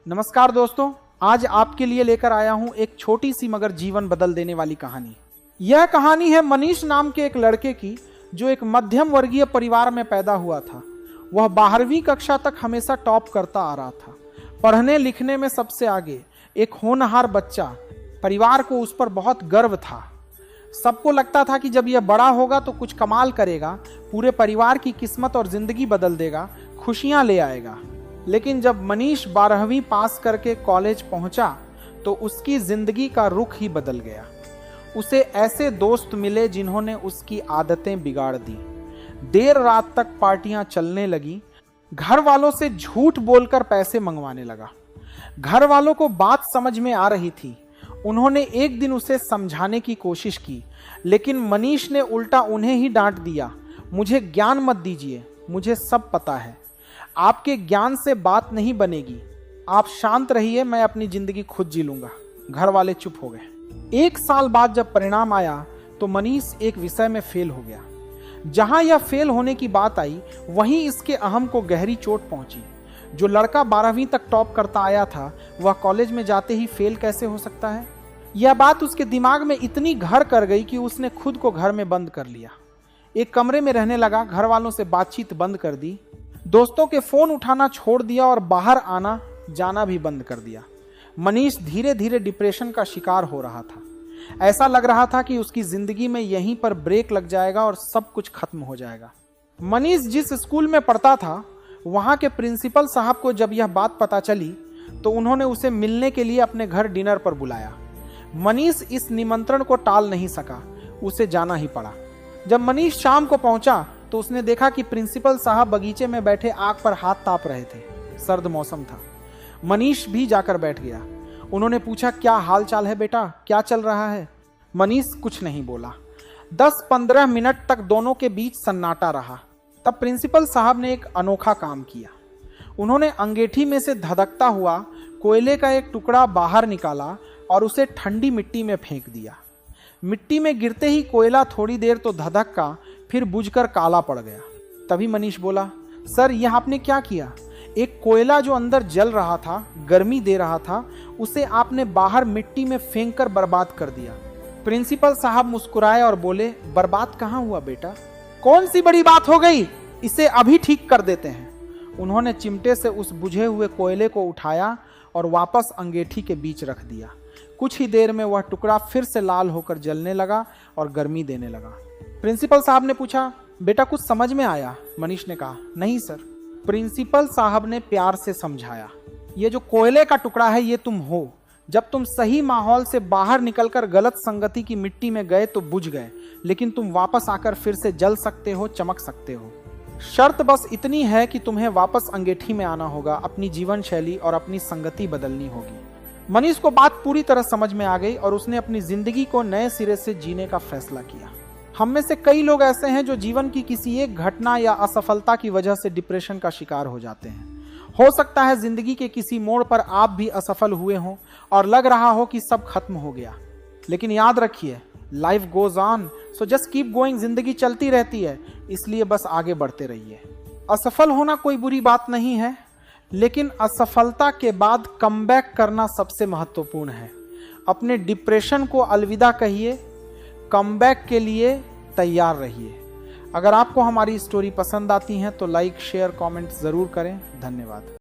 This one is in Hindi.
नमस्कार दोस्तों, आज आपके लिए लेकर आया हूं एक छोटी सी मगर जीवन बदल देने वाली कहानी। यह कहानी है मनीष नाम के एक लड़के की जो एक मध्यम वर्गीय परिवार में पैदा हुआ था। वह 12वीं कक्षा तक हमेशा टॉप करता आ रहा था, पढ़ने लिखने में सबसे आगे, एक होनहार बच्चा। परिवार को उस पर बहुत गर्व था। सबको लगता था कि जब यह बड़ा होगा तो कुछ कमाल करेगा, पूरे परिवार की किस्मत और जिंदगी बदल देगा, खुशियां ले आएगा। लेकिन जब मनीष 12वीं पास करके कॉलेज पहुंचा तो उसकी जिंदगी का रुख ही बदल गया। उसे ऐसे दोस्त मिले जिन्होंने उसकी आदतें बिगाड़ दी। देर रात तक पार्टियां चलने लगी। घर वालों से झूठ बोलकर पैसे मंगवाने लगा। घर वालों को बात समझ में आ रही थी। उन्होंने एक दिन उसे समझाने की कोशिश की, लेकिन मनीष ने उल्टा उन्हें ही डांट दिया। मुझे ज्ञान मत दीजिए, मुझे सब पता है। आपके ज्ञान से बात नहीं बनेगी। आप शांत रहिए, मैं अपनी जिंदगी खुद जी लूंगा। घर वाले चुप हो गए। 1 साल बाद जब परिणाम आया तो मनीष एक विषय में फेल हो गया। जहां यह फेल होने की बात आई, वहीं इसके अहम को गहरी चोट पहुंची। जो लड़का 12वीं तक टॉप करता आया था, वह कॉलेज में जाते ही फेल कैसे हो सकता है? यह बात उसके दिमाग में इतनी घर कर गई कि उसने खुद को घर में बंद कर लिया। एक कमरे में रहने लगा, घर वालों से बातचीत बंद कर दी, दोस्तों के फोन उठाना छोड़ दिया और बाहर आना जाना भी बंद कर दिया। मनीष धीरे धीरे डिप्रेशन का शिकार हो रहा था। ऐसा लग रहा था कि उसकी जिंदगी में यहीं पर ब्रेक लग जाएगा और सब कुछ खत्म हो जाएगा। मनीष जिस स्कूल में पढ़ता था, वहां के प्रिंसिपल साहब को जब यह बात पता चली तो उन्होंने उसे मिलने के लिए अपने घर डिनर पर बुलाया। मनीष इस निमंत्रण को टाल नहीं सका, उसे जाना ही पड़ा। जब मनीष शाम को पहुंचा तो उसने देखा कि प्रिंसिपल साहब बगीचे में बैठे आग पर हाथ ताप रहे थे। सर्द मौसम था। मनीष भी जाकर बैठ गया। उन्होंने पूछा, क्या हाल चाल है बेटा, क्या चल रहा है? मनीष कुछ नहीं बोला। 10-15 मिनट तक दोनों के बीच सन्नाटा रहा। तब प्रिंसिपल साहब ने एक अनोखा काम किया। उन्होंने अंगीठी में से धधकता हुआ कोयले का एक टुकड़ा बाहर निकाला और उसे ठंडी मिट्टी में फेंक दिया। मिट्टी में गिरते ही कोयला थोड़ी देर तो धधका, फिर बुझकर काला पड़ गया। तभी मनीष बोला, सर यह आपने क्या किया? एक कोयला जो अंदर जल रहा था, गर्मी दे रहा था, उसे आपने बाहर मिट्टी में फेंक कर बर्बाद कर दिया। प्रिंसिपल साहब मुस्कुराए और बोले, बर्बाद कहाँ हुआ बेटा, कौन सी बड़ी बात हो गई, इसे अभी ठीक कर देते हैं। उन्होंने चिमटे से उस बुझे हुए कोयले को उठाया और वापस अंगीठी के बीच रख दिया। कुछ ही देर में वह टुकड़ा फिर से लाल होकर जलने लगा और गर्मी देने लगा। प्रिंसिपल साहब ने पूछा, बेटा कुछ समझ में आया? मनीष ने कहा, नहीं सर। प्रिंसिपल साहब ने प्यार से समझाया, ये जो कोयले का टुकड़ा है ये तुम हो। जब तुम सही माहौल से बाहर निकलकर गलत संगति की मिट्टी में गए तो बुझ गए, लेकिन तुम वापस आकर फिर से जल सकते हो, चमक सकते हो। शर्त बस इतनी है कि तुम्हें वापस अंगीठी में आना होगा, अपनी जीवन शैली और अपनी संगति बदलनी होगी। मनीष को बात पूरी तरह समझ में आ गई और उसने अपनी जिंदगी को नए सिरे से जीने का फैसला किया। हम में से कई लोग ऐसे हैं जो जीवन की किसी एक घटना या असफलता की वजह से डिप्रेशन का शिकार हो जाते हैं। हो सकता है जिंदगी के किसी मोड़ पर आप भी असफल हुए हों और लग रहा हो कि सब खत्म हो गया, लेकिन याद रखिए, life goes on, so just keep going. जिंदगी चलती रहती है, इसलिए बस आगे बढ़ते रहिए। असफल होना कोई बुरी बात नहीं है, लेकिन असफलता के बाद कमबैक करना सबसे महत्वपूर्ण है। अपने डिप्रेशन को अलविदा कहिए, कमबैक के लिए तैयार रहिए। अगर आपको हमारी स्टोरी पसंद आती है तो लाइक, शेयर, कमेंट जरूर करें। धन्यवाद।